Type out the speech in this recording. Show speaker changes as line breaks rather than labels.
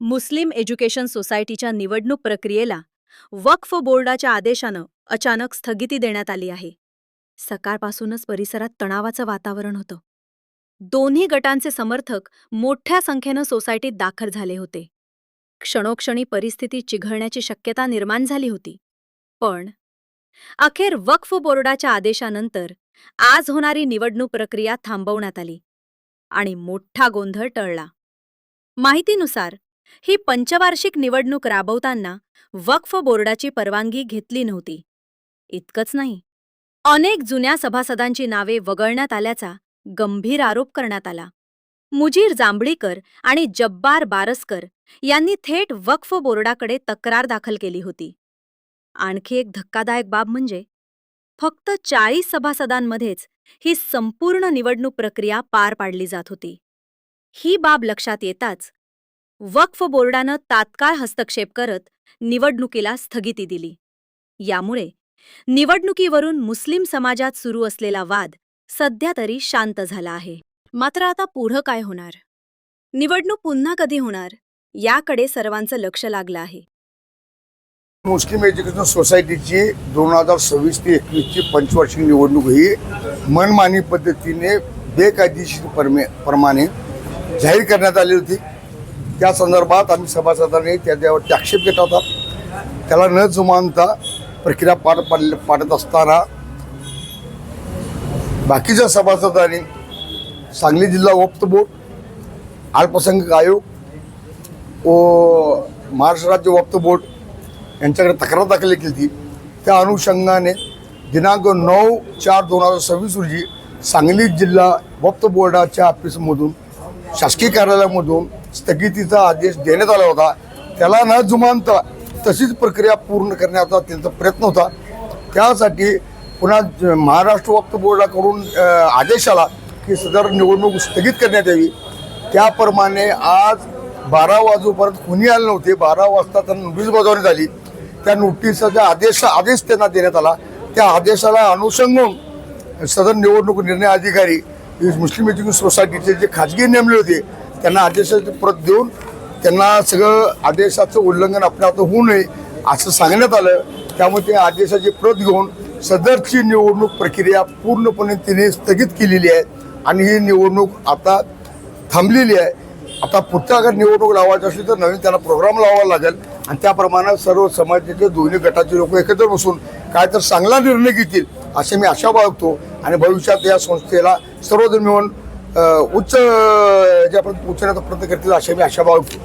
मुस्लिम education सोसायटीच्या निवडणूक प्रक्रियेला वक्फ बोर्डाच्या आदेशानं अचानक स्थगिती देण्यात आली आहे. सकाळपासूनच परिसरात तणावाचं वातावरण होतं. दोन्ही गटांचे समर्थक मोठ्या संख्येनं सोसायटीत दाखल झाले होते. क्षणोक्षणी परिस्थिती चिघळण्याची शक्यता निर्माण झाली होती. पण अखेर वक्फ बोर्डाच्या आदेशानंतर आज होणारी निवडणूक प्रक्रिया थांबवण्यात आली आणि मोठा गोंधळ टळला. माहितीनुसार ही पंचवार्षिक निवडणूक राबवताना वक्फ बोर्डाची परवानगी घेतली नव्हती. इतकंच नाही, अनेक जुन्या सभासदांची नावे वगळण्यात आल्याचा गंभीर आरोप करण्यात आला. मुजीर जांभळीकर आणि जब्बार बारसकर यांनी थेट वक्फ बोर्डाकडे तक्रार दाखल केली होती. आणखी एक धक्कादायक बाब म्हणजे फक्त 40 सभासदांमध्येच ही संपूर्ण निवडणूक प्रक्रिया पार पाडली जात होती. ही बाब लक्षात येताच वक्फ बोर्डानं तात्काळ हस्तक्षेप करत निवडणुकीला स्थगिती दिली. यामुळे निवडणुकीवरून मुस्लिम समाजात सुरू असलेला वाद सध्या तरी शांत झाला आहे. मात्र आता पुढं काय होणार? निवडणूक पुन्हा कधी होणार याकडे सर्वांचं लक्ष लागलं आहे.
मुस्लिम एज्युकेशन सोसायटीची 2026 ते 21ची पंचवार्षिक निवडणूक ही मनमानी पद्धतीने बेकायदेशीर प्रमाणे जाहीर करण्यात आली होती. त्या संदर्भात आम्ही सभासदांनी त्याच्यावरती आक्षेप घेतला होता. त्याला न जुमानता प्रक्रिया पाडत असताना बाकीच्या सभासदांनी सांगली जिल्हा वक्फ बोर्ड, अल्पसंख्याक आयोग व महाराष्ट्र राज्य वक्फ बोर्ड यांच्याकडे तक्रार दाखल केली होती. त्या अनुषंगाने दिनांक 9/4/2026 रोजी सांगली जिल्हा वक्फ बोर्डाच्या ऑफिसमधून शासकीय कार्यालयामधून स्थगितीचा आदेश देण्यात आला होता. त्याला न जुमानता तशीच प्रक्रिया पूर्ण करण्याचा त्यांचा प्रयत्न होता. त्यासाठी पुन्हा महाराष्ट्र वक्फ बोर्डाकडून आदेश आला की सदर निवडणूक स्थगित करण्यात यावी. त्याप्रमाणे आज 12 वाजेपर्यंत कोणी आले नव्हते. 12 वाजता त्यांना नोटीस बजावणी झाली. त्या नोटीसचा आदेश त्यांना देण्यात आला. त्या आदेशाला अनुषंगून सदर निवडणूक निर्णय अधिकारी मुस्लिम एज्युकेशन सोसायटीचे जे खाजगी नेमले होते त्यांना आदेशाची प्रत देऊन त्यांना सगळं आदेशाचं उल्लंघन आपल्या हातून होऊ नये असं सांगण्यात आलं. त्यामुळे त्या आदेशाची प्रत घेऊन सदरची निवडणूक प्रक्रिया पूर्णपणे तिने स्थगित केलेली आहे आणि ही निवडणूक आता थांबलेली आहे. आता पुढच्या अगर निवडणूक लावायची असली तर नवीन त्यांना प्रोग्राम लावावा लागेल आणि त्याप्रमाणे सर्व समाजाचे दोन्ही गटाचे लोक एकत्र बसून काय तर चांगला निर्णय घेतील असे मी आशा बाळगतो आणि भविष्यात या संस्थेला सर्वजण मिळून उच्च याच्यापर्यंत पोहोचण्याचा प्रयत्न करतील अशी मी आशा बाळगतो.